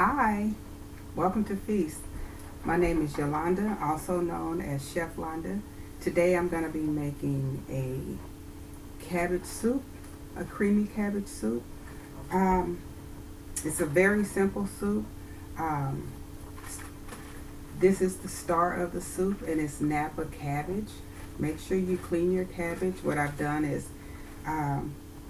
Hi, welcome to Feast. My name is Yolanda, also known as Chef Landa. Today I'm going to be making a cabbage soup, a creamy cabbage soup. It's a very simple soup. Um, this is the star of the soup, and it's Napa Cabbage. Make sure you clean your cabbage. What I've done is I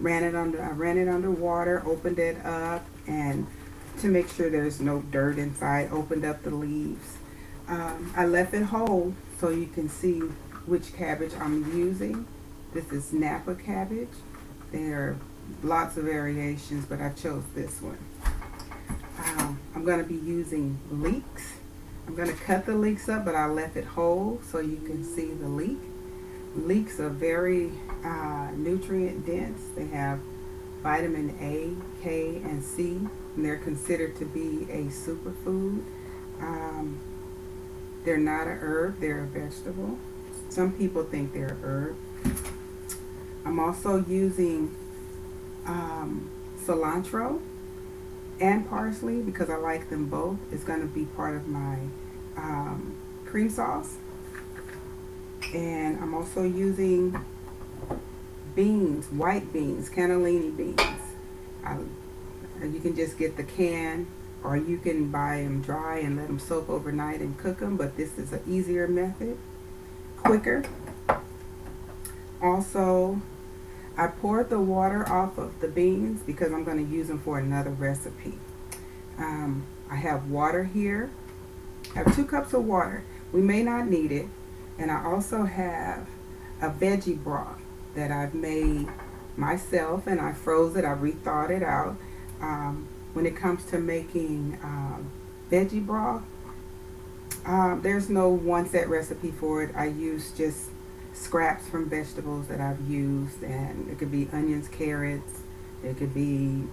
ran it under water, opened it up, and to make sure there's no dirt inside, opened up the leaves. I left it whole so you can see which cabbage I'm using. This is Napa Cabbage. There are lots of variations, but I chose this one. I'm going to be using leeks. I'm going to cut the leeks up, but I left it whole so you can see the leek. Leeks are very nutrient dense. They have vitamin A, K, and C, and they're considered to be a superfood. They're not a herb, they're a vegetable. Some people think they're a herb. I'm also using cilantro and parsley because I like them both. It's going to be part of my cream sauce. And I'm also using beans, white beans, Cannellini beans. You can just get the can, or you can buy them dry and let them soak overnight and cook them, but this is an easier method, quicker. Also, I poured the water off of the beans because I'm going to use them for another recipe. I have water here. I have 2 cups of water. We may not need it. And I also have a veggie broth that I've made myself, and I froze it. I rethawed it out. When it comes to making veggie broth, there's no one set recipe for it. I use just scraps from vegetables that I've used, and it could be onions, carrots, it could be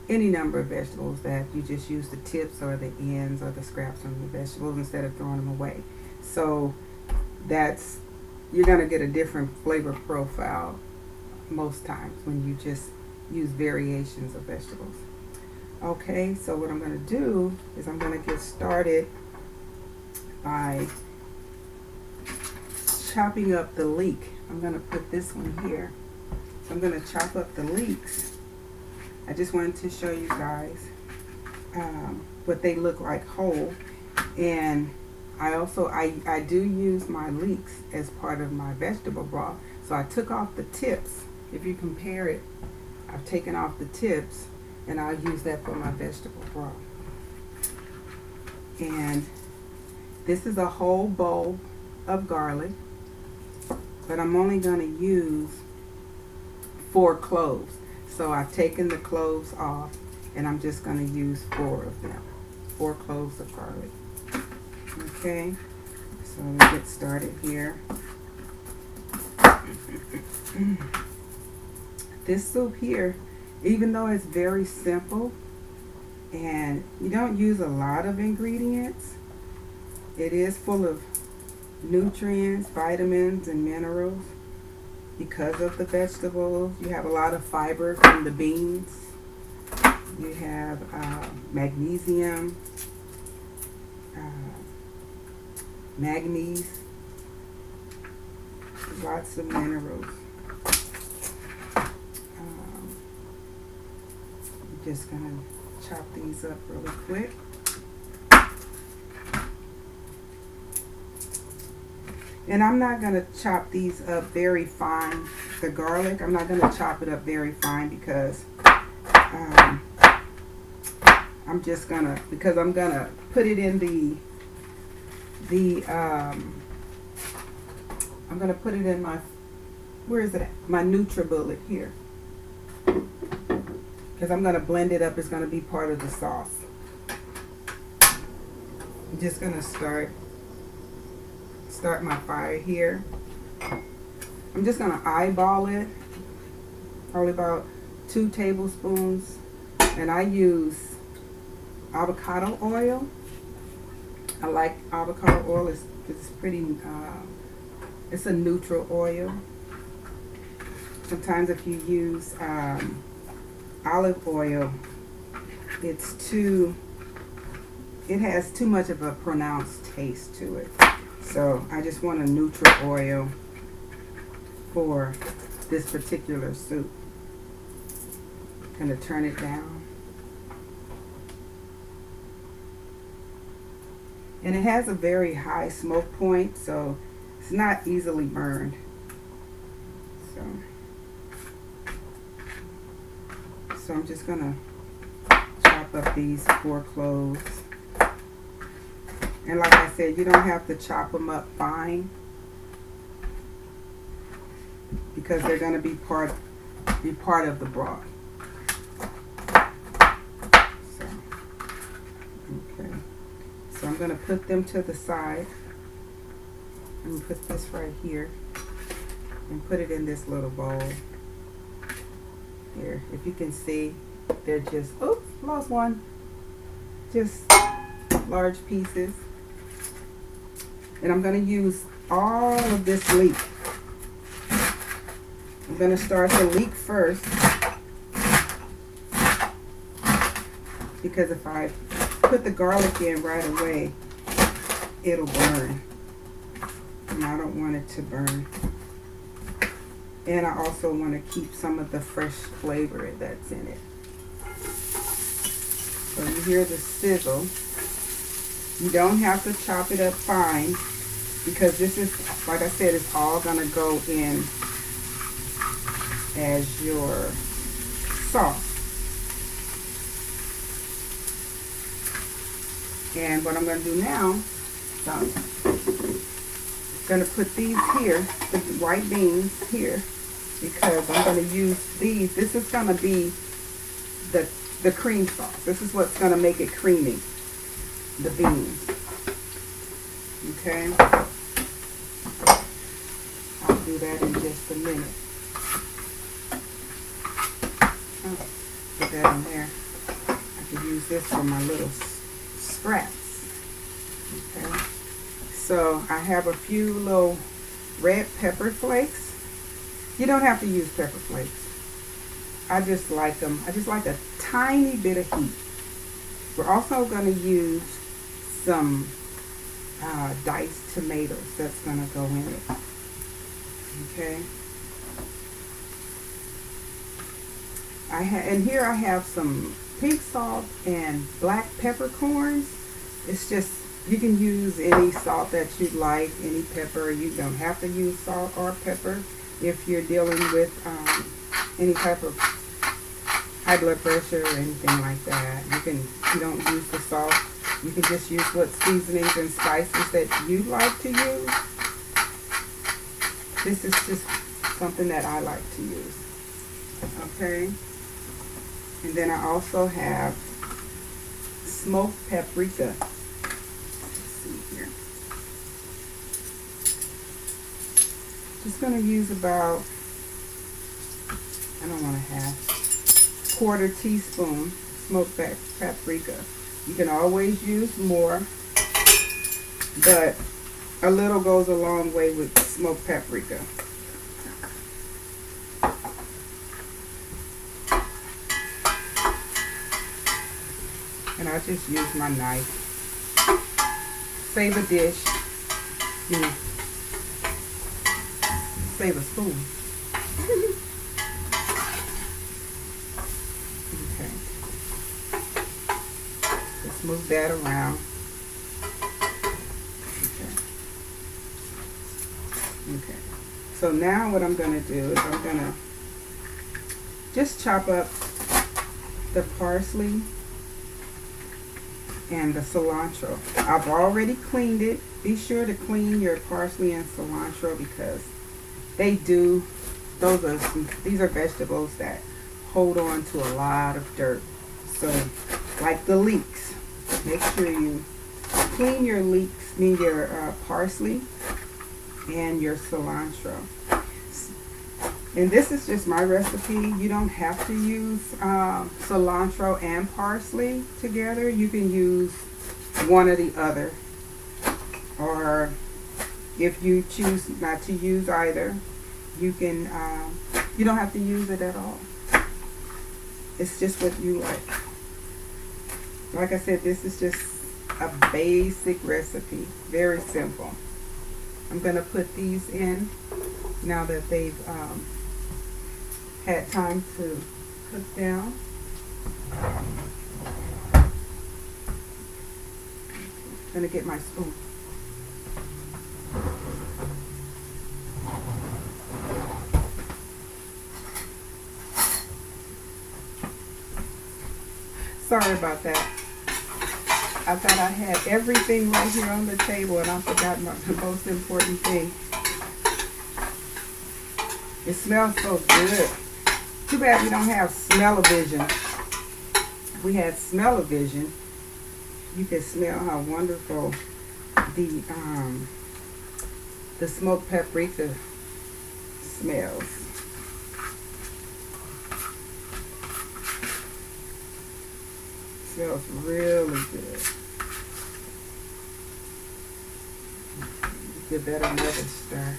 any number of vegetables that you just use the tips or the ends or the scraps from the vegetables instead of throwing them away. So you're going to get a different flavor profile most times when you just use variations of vegetables. Okay, so what I'm going to do is I'm going to get started by chopping up the leek. I'm going to put this one here. So I'm going to chop up the leeks. I just wanted to show you guys what they look like whole. And I do use my leeks as part of my vegetable broth. So I took off the tips. If you compare it, I've taken off the tips, and I'll use that for my vegetable broth. And this is a whole bowl of garlic, but I'm only going to use 4 cloves. So I've taken the cloves off, and I'm just going to use 4 of them. 4 cloves of garlic. Okay, so let's get started here. This soup here, even though it's very simple and you don't use a lot of ingredients, it is full of nutrients, vitamins, and minerals because of the vegetables. You have a lot of fiber from the beans. You have magnesium, manganese, lots of minerals. I'm just going to chop these up really quick. And I'm not going to chop these up very fine. The garlic, I'm not going to chop it up very fine because I'm going to put it in I'm going to put it in my, where is it at? My NutriBullet here. Because I'm going to blend it up. It's going to be part of the sauce. I'm just going to start my fire here. I'm just going to eyeball it. Probably about 2 tablespoons. And I use avocado oil. I like avocado oil. It's pretty, it's a neutral oil. Sometimes if you use olive oil, it has too much of a pronounced taste to it. So I just want a neutral oil for this particular soup. Gonna turn it down. And it has a very high smoke point, so it's not easily burned. So I'm just gonna chop up these 4 cloves. And like I said, you don't have to chop them up fine because they're gonna be part of the broth. So, okay. So I'm gonna put them to the side. I'm gonna put this right here and put it in this little bowl. Here, if you can see, they're just, oops, lost one. Just large pieces. And I'm going to use all of this leek. I'm going to start the leek first, because if I put the garlic in right away, it'll burn. And I don't want it to burn. And I also want to keep some of the fresh flavor that's in it. So you hear the sizzle. You don't have to chop it up fine because this is, like I said, it's all going to go in as your sauce. And what I'm going to do now, I'm going to put these here, the white beans here, because I'm going to use these. This is going to be the cream sauce. This is what's going to make it creamy, the beans. Okay? I'll do that in just a minute. Oh, put that in there. I could use this for my little scraps. Okay? So I have a few little red pepper flakes. You don't have to use pepper flakes. I just like them. I just like a tiny bit of heat. We're also going to use some diced tomatoes that's going to go in it. Okay. And here I have some pink salt and black peppercorns. It's just, you can use any salt that you like, any pepper. You don't have to use salt or pepper if you're dealing with any type of high blood pressure or anything like that. You don't use the salt. You can just use what seasonings and spices that you like to use. This is just something that I like to use. Okay. And then I also have smoked paprika. Just going to use about, I don't want to have, 1/4 teaspoon smoked paprika. You can always use more, but a little goes a long way with smoked paprika. And I just use my knife. Save a dish. Save a spoon. Okay. Just move that around. Okay. So now what I'm going to do is I'm going to just chop up the parsley and the cilantro. I've already cleaned it. Be sure to clean your parsley and cilantro because these are vegetables that hold on to a lot of dirt. So, like the leeks, make sure you clean your leeks, your parsley and your cilantro. And this is just my recipe. You don't have to use cilantro and parsley together. You can use one or the other. Or if you choose not to use either, you can, you don't have to use it at all. It's just what you like. Like I said, this is just a basic recipe. Very simple. I'm going to put these in now that they've had time to cook down. I'm going to get my spoon. Sorry about that. I thought I had everything right here on the table and I forgot the most important thing. It smells so good. Too bad we don't have smell-o-vision. If we had smell-o-vision, you could smell how wonderful the smoked paprika smells. Smells really good. Give that another stir.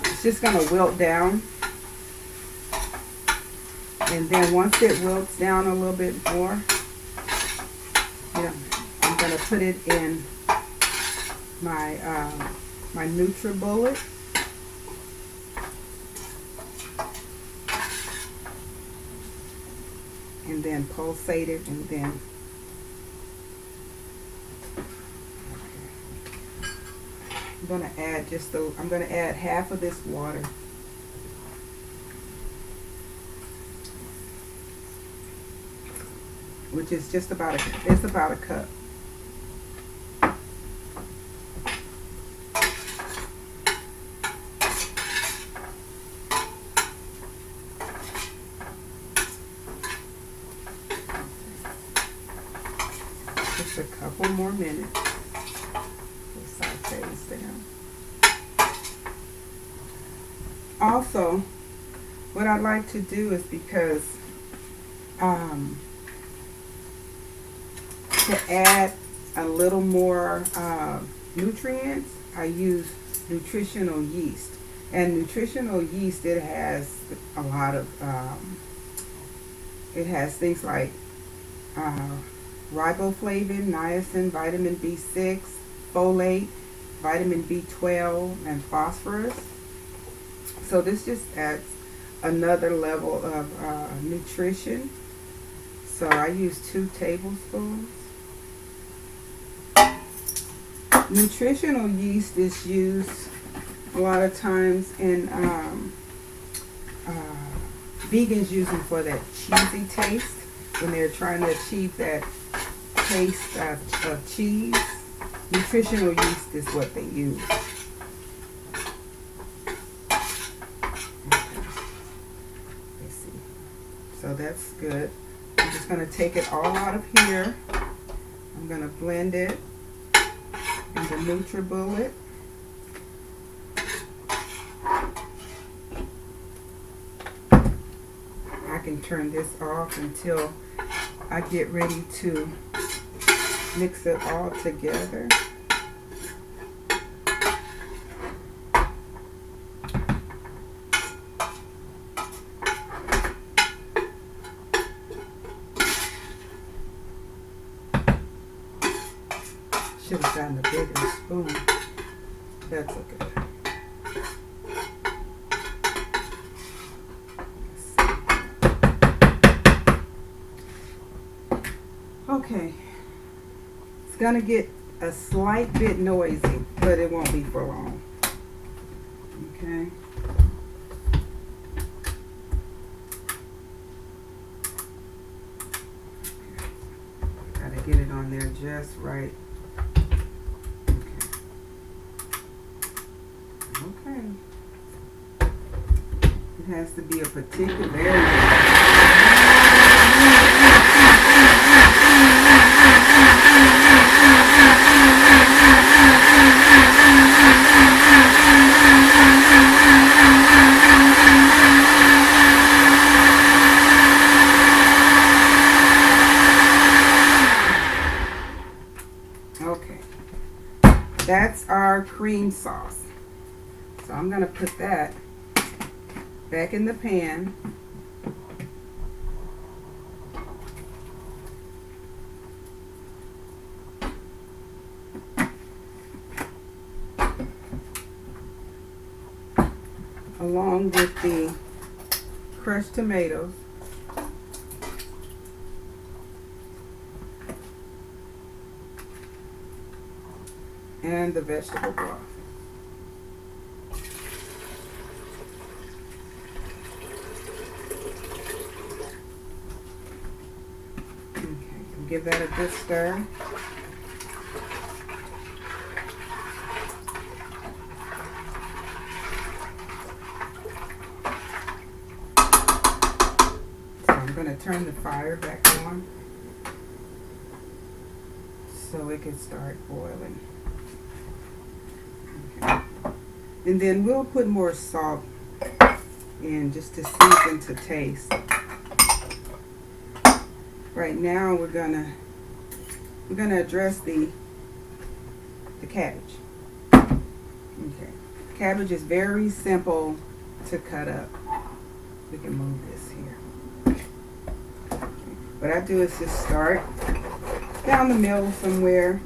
It's just going to wilt down. And then once it wilts down a little bit more, I'm going to put it in my my NutriBullet. And then pulsate it, and then I'm going to add I'm going to add half of this water. Which is just about a cup. Just a couple more minutes. It sautés down. Also, what I'd like to do is, because to add a little more nutrients, I use nutritional yeast. And nutritional yeast, it has a lot of, it has things like riboflavin, niacin, vitamin B6, folate, vitamin B12, and phosphorus. So this just adds another level of nutrition. So I use 2 tablespoons. Nutritional yeast is used a lot of times in vegans use them for that cheesy taste when they're trying to achieve that taste of cheese. Nutritional yeast is what they use. Let's see. So that's good. I'm just going to take it all out of here. I'm going to blend it in the NutriBullet. I can turn this off until I get ready to mix it all together. Should have gotten a bigger spoon. That's okay. Okay. It's gonna get a slight bit noisy, but it won't be for long. Okay. Gotta get it on there just right. Okay. It has to be a particular Okay. That's our cream sauce. So I'm going to put that back in the pan. along with the crushed tomatoes. And the vegetable broth. Okay, give that a good stir. So I'm going to turn the fire back on so it can start boiling. And then we'll put more salt in just to season to taste. Right now we're gonna address the cabbage. Okay. Cabbage is very simple to cut up. We can move this here. Okay. What I do is just start down the middle somewhere.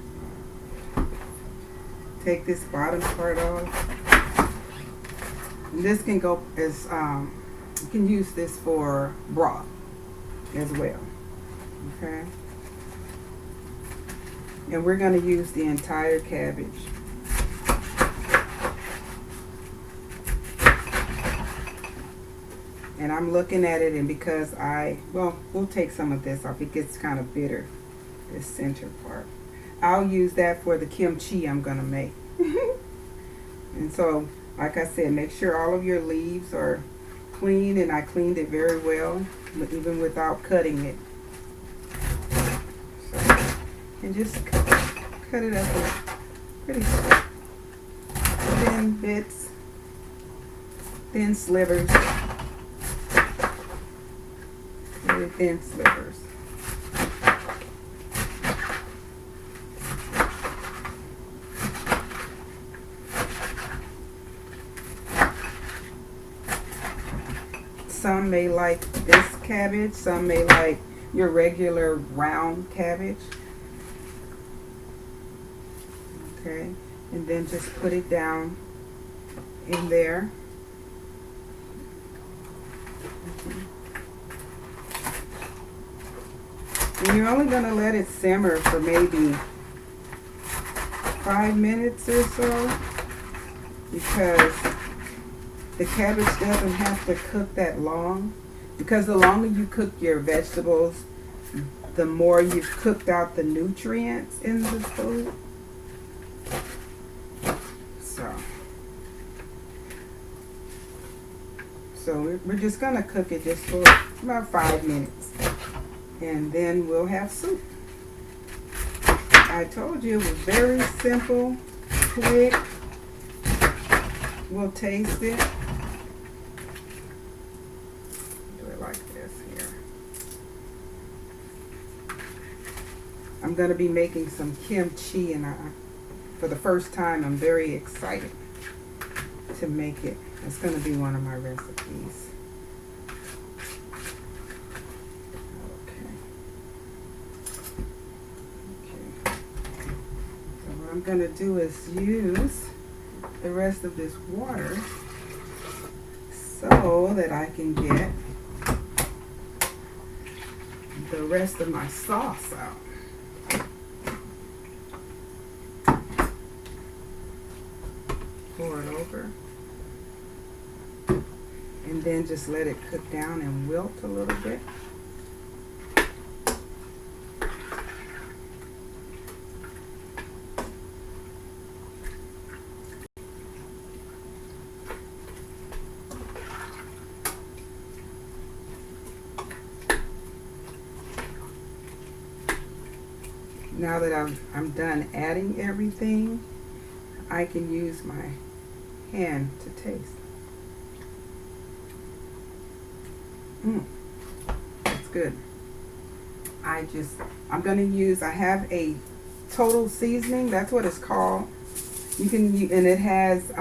Take this bottom part off. And this can go as you can use this for broth as well. Okay. And we're going to use the entire cabbage. And I'm looking at it, and because we'll take some of this off. It gets kind of bitter, this center part. I'll use that for the kimchi I'm going to make. And so, like I said, make sure all of your leaves are clean, and I cleaned it very well, even without cutting it. So, and just cut it up in pretty thin bits, thin slivers, very thin slivers. Some may like this cabbage, some may like your regular round cabbage. Okay, and then just put it down in there. Okay. And you're only going to let it simmer for maybe 5 minutes or so, because the cabbage doesn't have to cook that long, because the longer you cook your vegetables, the more you've cooked out the nutrients in the food. So we're just going to cook it just for about 5 minutes, and then we'll have soup. I told you it was very simple, quick. We'll taste it. Do it like this here. I'm going to be making some kimchi, and for the first time, I'm very excited to make it. It's going to be one of my recipes. Okay. So what I'm going to do is use the rest of this water so that I can get the rest of my sauce out. Pour it over. And then just let it cook down and wilt a little bit. Now that I'm done adding everything, I can use my hand to taste. That's good. I have a total seasoning. That's what it's called. You can, and it has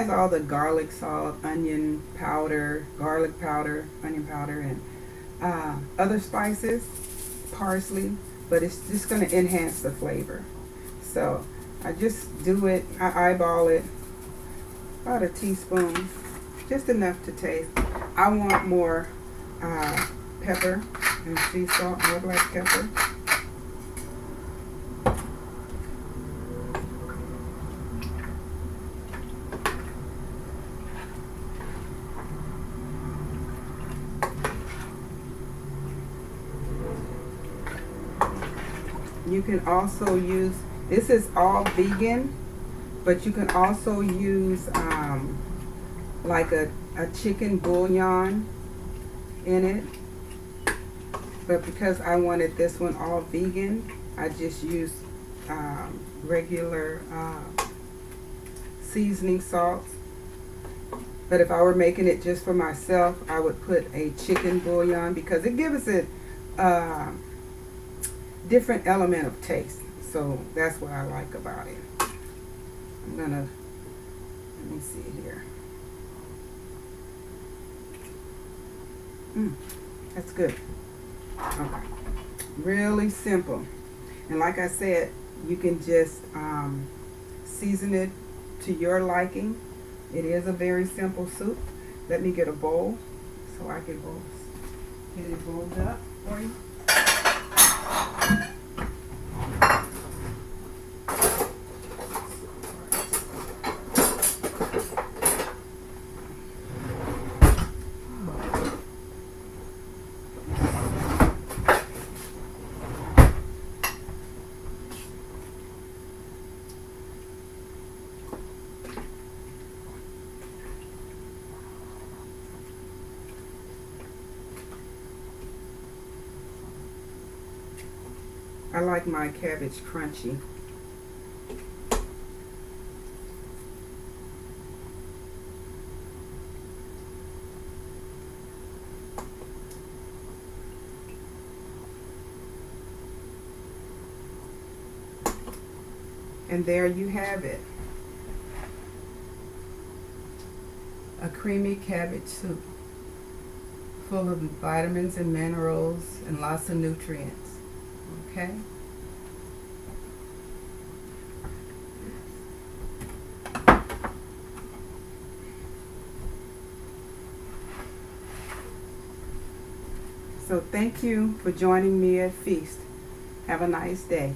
all the garlic salt, onion powder, garlic powder, onion powder, and other spices, parsley. But it's just going to enhance the flavor. So I just do it. I eyeball it, about a teaspoon, just enough to taste. I want more pepper and sea salt, more black pepper. You can also use, this is all vegan, but you can also use like a chicken bouillon in it. But because I wanted this one all vegan, I just used regular seasoning salts. But if I were making it just for myself, I would put a chicken bouillon because it gives it different element of taste. So that's what I like about it. I'm gonna, let me see here. That's good. Okay. Really simple. And like I said, you can just season it to your liking. It is a very simple soup. Let me get a bowl so I can go get it rolled up for you. I like my cabbage crunchy. And there you have it. A creamy cabbage soup full of vitamins and minerals and lots of nutrients. Okay? So thank you for joining me at Feast. Have a nice day.